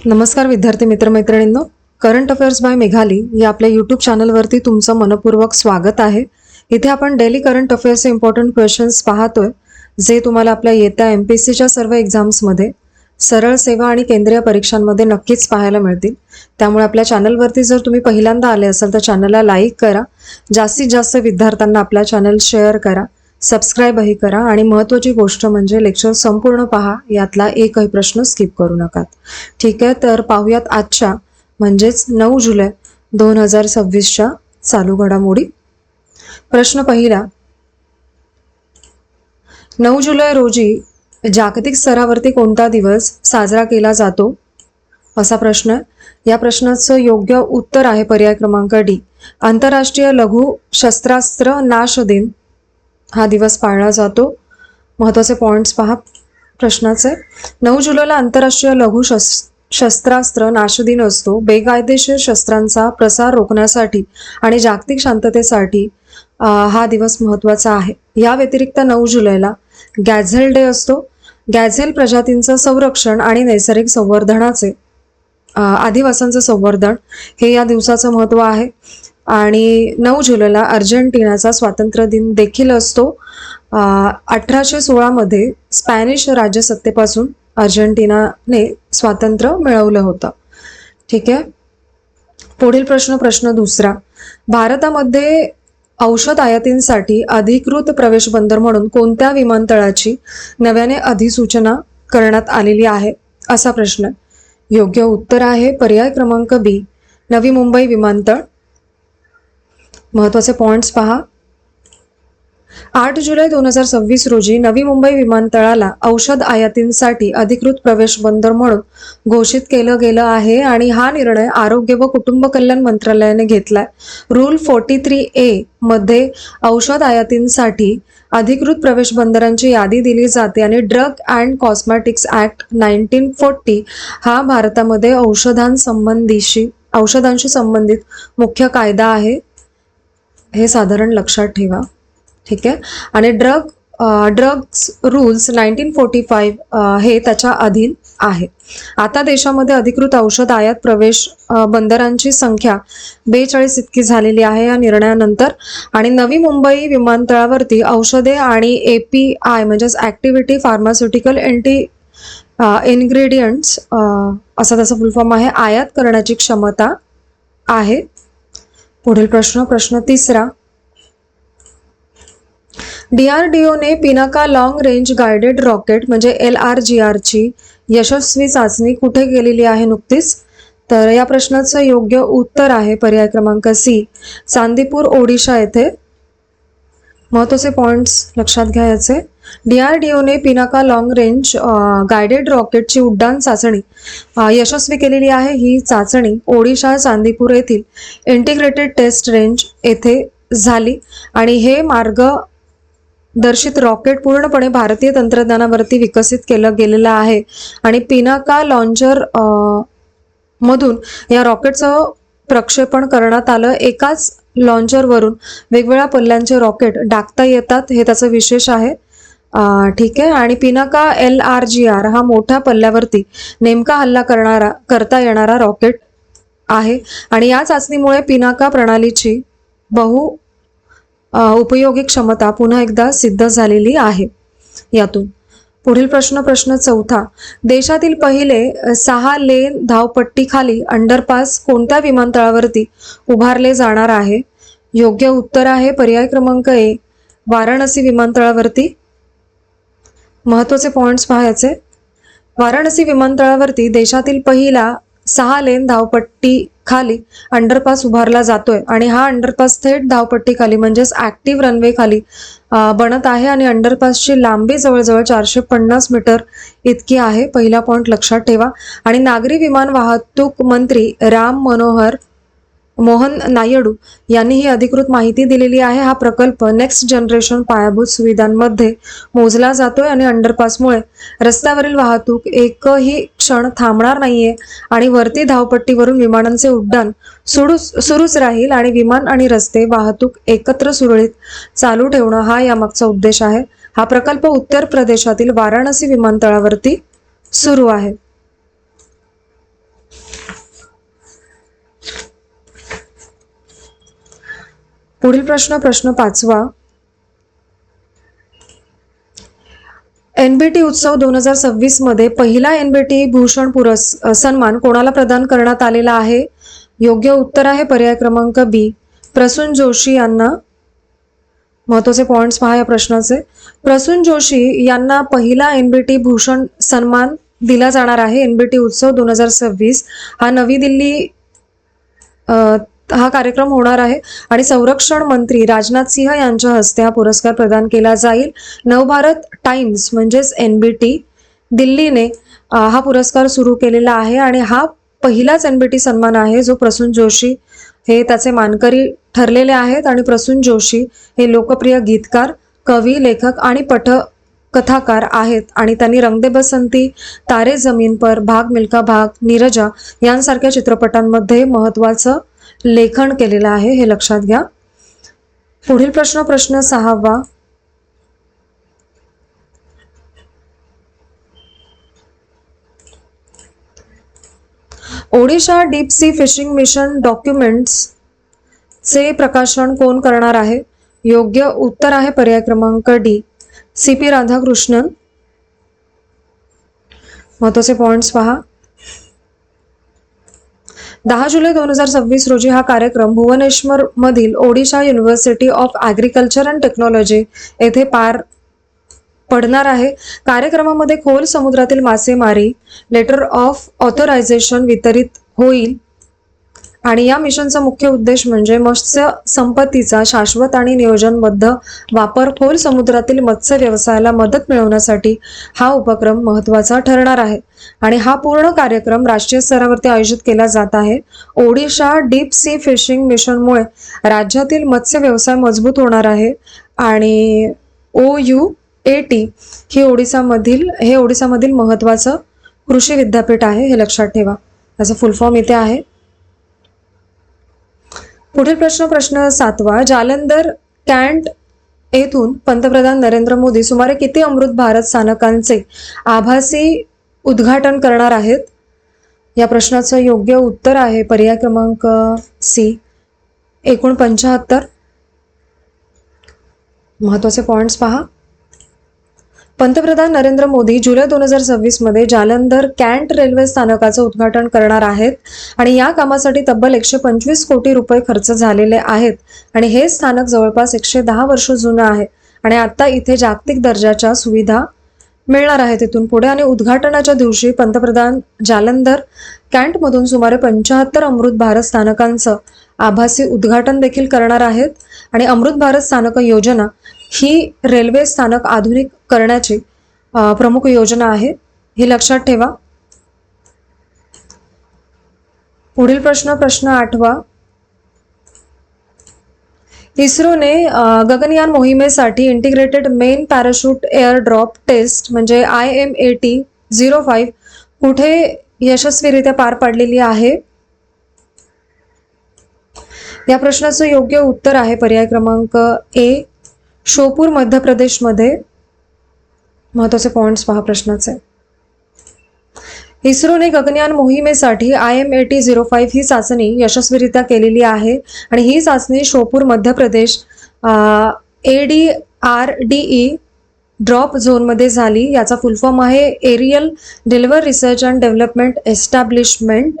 नमस्कार विद्यार्थी मित्रमैत्रिणींनो, current affairs bye Meghali या आपल्या यूट्यूब चॅनलवरती तुमचं मनपूर्वक स्वागत आहे. इथे आपण डेली करंट अफेअर्सचे इम्पॉर्टंट क्वेश्चन्स पाहतोय, जे तुम्हाला आपल्या येत्या MPSCच्या सर्व एक्झाम्समध्ये, सरळ सेवा आणि केंद्रीय परीक्षांमध्ये नक्कीच पाहायला मिळतील. त्यामुळे आपल्या चॅनलवरती जर तुम्ही पहिल्यांदा आले असाल तर चॅनलला लाईक करा, जास्तीत जास्त विद्यार्थ्यांना आपला चॅनल शेअर करा, सबस्क्राईबही करा आणि महत्त्वाची गोष्ट म्हणजे लेक्चर संपूर्ण पहा, यातला एकही प्रश्न स्किप करू नका. ठीक आहे, तर पाहूयात आजच्या म्हणजेच 9 जुलै 2026च्या चालू घडामोडी. प्रश्न पहिला, 9 जुलै रोजी जागतिक स्तरावरती कोणता दिवस साजरा केला जातो, असा प्रश्न आहे. या प्रश्नाचं योग्य उत्तर आहे पर्याय क्रमांक डी, आंतरराष्ट्रीय लघु शस्त्रास्त्र नाश दिन हा दिवस पाळला जातो. महत्त्वाचे पॉइंट्स पहा प्रश्नाचे. 9 जुलैला आंतरराष्ट्रीय लघु शस्त्रास्त्र नाश दिन असतो. बेकायदेशीर शस्त्रांचा प्रसार रोखण्यासाठी आणि जागतिक शांततेसाठी हा दिवस महत्त्वाचा आहे. या व्यतिरिक्त 9 जुलैला गॅझेल डे असतो. गॅझेल प्रजातींचं संरक्षण आणि नैसर्गिक संवर्धनाचे आदिवासांचं संवर्धन हे या दिवसाचं महत्त्व आहे. आणि 9 जुलैला अर्जेंटिनाचा स्वातंत्र्य दिन देखील असतो. 1816 मध्ये स्पॅनिश राज्यसत्तेपासून अर्जेंटिनाने स्वातंत्र्य मिळवलं होतं. ठीक आहे, पुढील प्रश्न दुसरा, भारतामध्ये औषध आयातींसाठी अधिकृत प्रवेश बंदर म्हणून कोणत्या विमानतळाची नव्याने अधिसूचना करण्यात आलेली आहे, असा प्रश्न. योग्य उत्तर आहे पर्याय क्रमांक बी, नवी मुंबई विमानतळ. महत्त्वाचे पॉइंट्स पहा. 8 जुलै 2026 रोजी नवी मुंबई विमानतळाला औषध आयातींसाठी अधिकृत प्रवेश बंदर म्हणून घोषित केलं गेलं आहे आणि हा निर्णय आरोग्य व कुटुंब कल्याण मंत्रालयाने घेतलाय. रूल 43A मध्ये औषध आयातींसाठी अधिकृत प्रवेश बंदरांची यादी दिली जाते आणि ड्रग अँड कॉस्मेटिक्स ऍक्ट 1940 हा भारतामध्ये औषधांशी संबंधित मुख्य कायदा आहे. हे साधारण लक्षात ठेवा. ठीक आहे, आणि ड्रग्स रूल्स 1945 हे त्याच्या अधीन आहे. आता देशामध्ये अधिकृत औषध आयात प्रवेश बंदरांची संख्या 42 इतकी झालेली आहे या निर्णयानंतर. आणि नवी मुंबई विमानतळावरती औषधे आणि API म्हणजेच ऍक्टिव्हिटी फार्मास्युटिकल इन्ग्रेडियंट्स असा त्याचा फुल फॉर्म आहे, आयात करण्याची क्षमता आहे. पुढील प्रश्न तिसरा, DRDOने Pinaka long range guided rocket म्हणजे LRGR ची यशस्वी चाचणी कुठे केलेली आहे नुकतीच, तर या प्रश्नाचं योग्य उत्तर आहे पर्याय क्रमांक सी, चांदीपूर ओडिशा येथे. महत्त्वाचे पॉइंट्स लक्षात घ्यायचे. DRDOने पिनाका लॉंग रेंज गायडेड रॉकेटची उड्डाण चाचणी यशस्वी केलेली आहे. ही चाचणी ओडिशा चांदीपूर येथील इंटिग्रेटेड टेस्ट रेंज येथे झाली आणि हे मार्गदर्शित रॉकेट पूर्णपणे भारतीय तंत्रज्ञानावरती विकसित केलं गेलेलं आहे आणि पिनाका लॉन्चर मधून या रॉकेटचं प्रक्षेपण करण्यात आलं. एकाच लॉन्चरवरून वेगवेगळ्या पल्ल्यांचे रॉकेट डागता येतात, हे त्याचं विशेष आहे. ठीक आहे, आणि पिनाका LRGR हा मोठ्या पल्ल्यावरती नेमका हल्ला करता येणारा रॉकेट आहे आणि या चाचणीमुळे पिनाका प्रणालीची उपयोगी क्षमता पुन्हा एकदा सिद्ध झालेली आहे यातून. पुढील प्रश्न चौथा, देशातील पहिले 6 लेन धावपट्टीखाली अंडरपास कोणत्या विमानतळावरती उभारले जाणार आहे. योग्य उत्तर आहे पर्याय क्रमांक ए, वाराणसी विमानतळावरती. महत्त्वाचे पॉइंट्स पाहायचे. वाराणसी विमानतळावरती देशातील पहिला 6 लेन धावपट्टीखाली अंडरपास उभारला जातोय आणि हा अंडरपास थेट धावपट्टीखाली म्हणजेच ऍक्टिव्ह रनवे खाली बनत आहे आणि अंडरपासची लांबी जवळजवळ 450 मीटर इतकी आहे. पहिला पॉइंट लक्षात ठेवा. आणि नागरी विमान वाहतूक मंत्री राम मोहन नायडू यांनी ही अधिकृत माहिती दिलेली आहे. हा प्रकल्प नेक्स्ट जनरेशन पायाभूत सुविधांमध्ये मोजला जातोय आणि अंडरपासमुळे रस्त्यावरील वाहतूक एकही क्षण थांबणार नाहीये आणि वरती धावपट्टीवरून विमानांचे उड्डाण सुरूच राहील आणि विमान आणि रस्ते वाहतूक एकत्र सुरळीत चालू ठेवणं हा यामागचा उद्देश आहे. हा प्रकल्प उत्तर प्रदेशातील वाराणसी विमानतळावरती सुरू आहे. पुढील प्रश्न 5वा. NBT उत्सव 2026 मध्ये पहिला NBT भूषण सन्मान कोणाला प्रदान करण्यात आलेला आहे? योग्य उत्तर आहे पर्याय क्रमांक बी, प्रसून जोशी यांना. महत्वाचे पॉइंट्स पहा या प्रश्नाचे. प्रसून जोशी यांना पहिला NBT भूषण सन्मान दिला जाणार आहे. NBT उत्सव 2026 हा नवी दिल्ली हा कार्यक्रम होणार आहे आणि संरक्षण मंत्री राजनाथ सिंह यांच्या हस्ते हा पुरस्कार प्रदान केला जाईल. नवभारत टाइम्स म्हणजेच NBT दिल्लीने हा पुरस्कार सुरू केलेला आहे आणि हा पहिलाच NBT सन्मान आहे जो प्रसून जोशी हे त्याचे मानकरी ठरलेले आहेत. आणि प्रसून जोशी हे लोकप्रिय गीतकार, कवी, लेखक आणि पटकथाकार आहेत आणि त्यांनी रंग दे बसंती, तारे जमीन पर, भाग मिल्खा भाग, नीरजा यांसारख्या चित्रपटांमध्ये महत्त्वाचं लेखन केलेलं आहे, हे लक्षात घ्या. पुढील प्रश्न 6वा. Odisha deep sea fishing mission documents चे प्रकाशन कोण करणार आहे? योग्य उत्तर आहे पर्याय क्रमांक डी, CP राधाकृष्णन. महत्वाचे पॉइंट्स पहा. 10 जुलै 2026 रोजी हा कार्यक्रम भुवनेश्वर मधील Odisha university of agriculture and technology येथे पार पडणार आहे. कार्यक्रमामध्ये खोल समुद्रातील मासेमारी लेटर ऑफ ऑथरायझेशन वितरित होईल आणि या मिशनचा मुख्य उद्देश म्हणजे मत्स्य संपत्तीचा शाश्वत आणि नियोजनबद्ध वापर. खोल समुद्रातील मत्स्य व्यवसायाला मदत मिळवण्यासाठी हा उपक्रम महत्त्वाचा ठरणार आहे आणि हा पूर्ण कार्यक्रम राष्ट्रीय स्तरावरती आयोजित केला जात आहे. ओडिशा डीप सी फिशिंग मिशनमुळे राज्यातील मत्स्य व्यवसाय मजबूत होणार आहे आणि OUAT हे ओडिसामधील महत्त्वाचं कृषी विद्यापीठ आहे, हे लक्षात ठेवा. त्याचा फुल फॉर्म इथे आहे. पुढील प्रश्न 7वा. जालंधर कॅन्ट येथून पंतप्रधान नरेंद्र मोदी सुमारे किती अमृत भारत स्थानकांचे आभासी उद्घाटन करणार आहेत? या प्रश्नाचं योग्य उत्तर आहे पर्याय क्रमांक सी, 49. महत्वाचे पॉइंट्स पहा. पंतप्रधान नरेंद्र मोदी जुलै 2026 मध्ये जालंधर कॅन्ट रेल्वे स्थानकाचं उद्घाटन करणार आहेत आणि या कामासाठी तब्बल 125 कोटी रुपये खर्च झालेले आहेत आणि हे स्थानक जवळपास 110 वर्ष जुनं आहे आणि आता इथे जागतिक दर्जाच्या सुविधा मिळणार आहेत इथून पुढे. आणि उद्घाटनाच्या दिवशी पंतप्रधान जालंधर कॅन्टमधून सुमारे 75 अमृत भारत स्थानकांचं आभासी उद्घाटन देखील करणार आहेत आणि अमृत भारत स्थानक योजना ही रेल्वे स्थानक आधुनिक करण्याची प्रमुख योजना आहे, हे लक्षात ठेवा. पुढील प्रश्न 8वा. इस्रोने गगनयान मोहिमेसाठी integrated main parachute air drop test म्हणजे IMAT-05 कुठे यशस्वीरित्या पार पाडलेली आहे? या प्रश्नाचं योग्य उत्तर आहे पर्याय क्रमांक ए, शोपूर मध्य प्रदेशमध्ये. महत्वाचे पॉइंट्स पहा प्रश्नाचे. इस्रोने गगनयान मोहिमेसाठी IMAT-05 ही चाचणी यशस्वीरित्या केलेली आहे आणि ही चाचणी शोपूर मध्य प्रदेश ADRDE ड्रॉप झोनमध्ये झाली. याचा फुल फॉर्म आहे aerial deliver research and development establishment,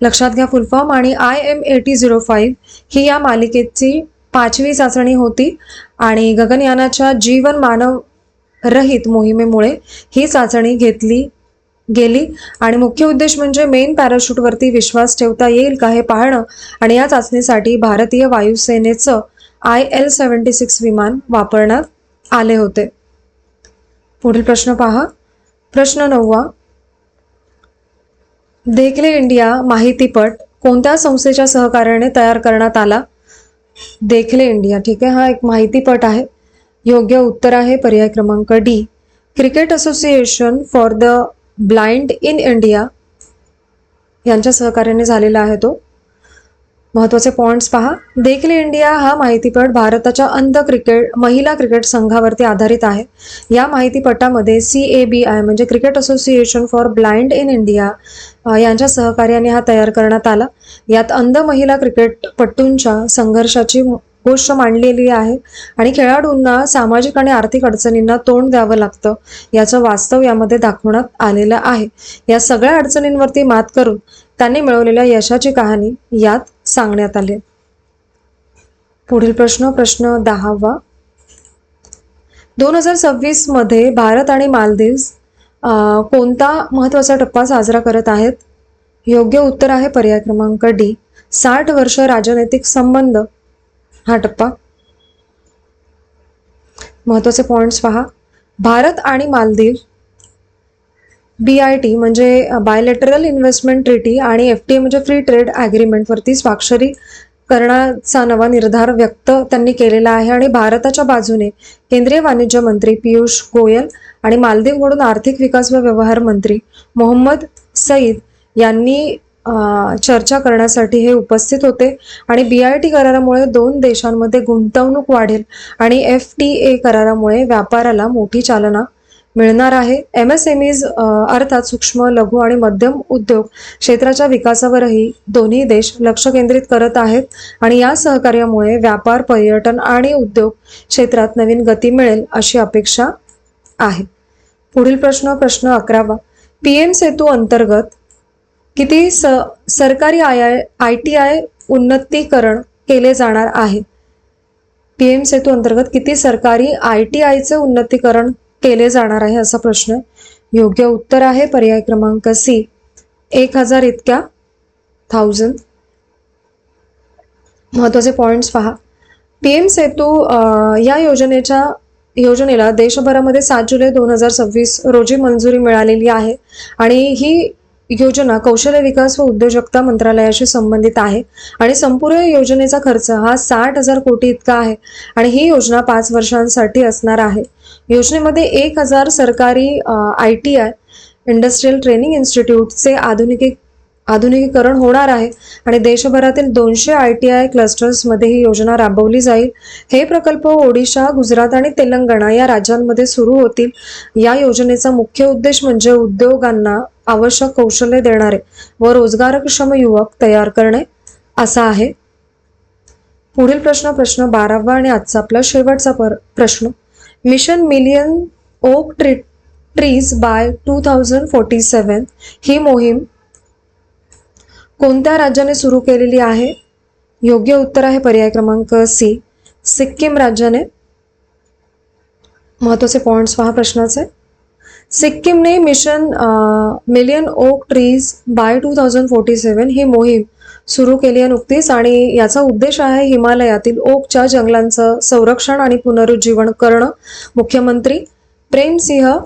लक्षात घ्या फुल फॉर्म. आणि IMAT-05 ही या मालिकेची 5वी चाचणी होती आणि गगनयानाच्या जीवन मानव रहित मोहिमेमुळे ही चाचणी घेतली गेली आणि मुख्य उद्देश म्हणजे मेन पॅराशूटवरती विश्वास ठेवता येईल का हे पाहणं आणि या चाचणीसाठी भारतीय वायुसेनेचं IL-76 विमान वापरण्यात आले होते. पुढील प्रश्न पहा. प्रश्न 9वा. देखले इंडिया माहितीपट कोणत्या संस्थेच्या सहकार्याने तयार करण्यात आला? देखले इंडिया, ठीक आहे, हा एक माहितीपट आहे. योग्य उत्तर आहे पर्याय क्रमांक D, cricket association for the blind in India यांच्या सहकार्याने झालेला आहे तो. महत्त्वाचे पॉइंट्स पहा. देखले इंडिया हा माहितीपट भारताच्या महिला क्रिकेट संघावरती आधारित आहे. या माहितीपटामध्ये CABI म्हणजे cricket association for blind in India यांच्या सहकार्याने हा तयार करण्यात आला. यात अंध महिला क्रिकेटपटूंच्या संघर्षाची गोष्ट मांडलेली आहे आणि खेळाडूंना सामाजिक आणि आर्थिक अडचणींना तोंड द्यावं लागतं याचं वास्तव यामध्ये दाखवण्यात आलेलं आहे. या सगळ्या अडचणींवरती मात करून त्यांनी मिळवलेल्या यशाची कहाणी यात सांगण्यात आली. पुढील प्रश्न 10वा. 2026 मध्ये भारत आणि मालदीव्स कोणता महत्त्वाचा टप्पा साजरा करत आहेत? योग्य उत्तर आहे पर्याय क्रमांक डी, 60 वर्ष राजनैतिक संबंध हा टप्पा. महत्त्वाचे पॉइंट्स पहा. भारत आणि मालदीव BIT म्हणजे बायलॅटरल इन्व्हेस्टमेंट ट्रीटी आणि FTA म्हणजे फ्री ट्रेड ॲग्रीमेंटवरती स्वाक्षरी करण्याचा नवा निर्धार व्यक्त त्यांनी केलेला आहे आणि भारताच्या बाजूने केंद्रीय वाणिज्य मंत्री पियुष गोयल आणि मालदीवकडून आर्थिक विकास व व्यवहार मंत्री मोहम्मद सईद यांनी चर्चा करण्यासाठी हे उपस्थित होते. आणि BIT करारामुळे दोन देशांमध्ये गुंतवणूक वाढेल आणि FTA करारामुळे व्यापाराला मोठी चालना मिळणार आहे. MSMEs अर्थात सूक्ष्म लघु आणि मध्यम उद्योग क्षेत्राच्या विकासावरही दोन्ही देश लक्ष केंद्रित करत आहेत आणि या सहकार्यामुळे व्यापार, पर्यटन आणि उद्योग क्षेत्रात नवीन गती मिळेल अशी अपेक्षा आहे. पुढील प्रश्न 11वा. PM सेतू अंतर्गत किती सरकारी ITI उन्नतीकरण केले जाणार आहे? PM सेतू अंतर्गत किती सरकारी ITIचे उन्नतीकरण केले जाणार आहे असा प्रश्न. योग्य उत्तर आहे पर्याय क्रमांक सी, 1000 इतक्या 1000. महत्त्वाचे पॉइंट्स पहा. PM सेतू या योजनेला देशभरामध्ये 7 जुलै 2026 रोजी मंजुरी मिळालेली आहे आणि ही योजना कौशल्य विकास व उद्योजकता मंत्रालयाशी संबंधित आहे आणि संपूर्ण योजनेचा खर्च हा 60,000 कोटी इतका आहे आणि ही योजना 5 वर्षांसाठी असणार आहे. योजनेमध्ये 1000 सरकारी ITI इंडस्ट्रियल ट्रेनिंग इन्स्टिट्यूटचे आधुनिकीकरण होणार आहे आणि देशभरातील 200 ITI क्लस्टर्समध्ये ही योजना राबवली जाईल. हे प्रकल्प ओडिशा, गुजरात आणि तेलंगणा या राज्यांमध्ये सुरू होतील. या योजनेचा मुख्य उद्देश म्हणजे उद्योगांना आवश्यक कौशल्य देणारे व रोजगारक्षम युवक तयार करणे असा आहे. पुढील प्रश्न 12वा आणि आजचा आपला शेवटचा प्रश्न. Mission million oak trees by 2047 ही मोहीम कोणत्या राज्याने सुरू केलेली आहे? योग्य उत्तर आहे पर्याय क्रमांक सी, सिक्कीम राज्याने. महत्त्वाचे पॉइंट्स पहा प्रश्नाचे. सिक्कीमने mission million oak trees by 2047 ही मोहीम सुरू केली आहे नुकतीच आणि याचा उद्देश आहे हिमालयातील ओकच्या जंगलांचं संरक्षण आणि पुनरुज्जीवन करणं. मुख्यमंत्री प्रेमसिंह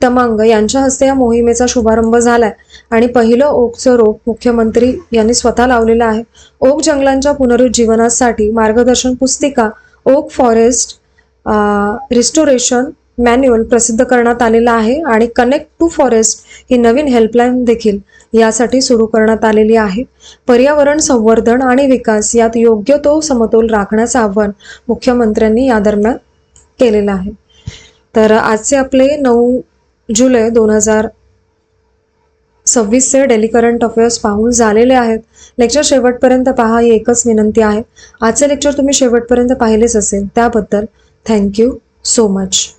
तमांग यांच्या हस्ते या मोहिमेचा शुभारंभ झालाय आणि पहिलं ओकचं रोप मुख्यमंत्री यांनी स्वतः लावलेलं आहे. ओक जंगलांच्या पुनरुज्जीवनासाठी मार्गदर्शन पुस्तिका ओक फॉरेस्ट रिस्टोरेशन मॅन्युअल प्रसिद्ध करण्यात आलेला आहे आणि कनेक्ट टू फॉरेस्ट ही नवीन हेल्पलाईन देखील यासाठी सुरू करण्यात आलेली आहे. पर्यावरण संवर्धन आणि विकास यात योग्य तो समतोल राखण्याचं आवाहन मुख्यमंत्र्यांनी या दरम्यान केलेलं आहे. तर आजचे आपले 9 जुलै 2026 डेली करंट अफेअर्स पाहून झालेले आहेत. लेक्चर शेवटपर्यंत पहा ही एकच विनंती आहे. आजचे लेक्चर तुम्ही शेवटपर्यंत पाहिलेच असेल त्याबद्दल थँक्यू सो मच.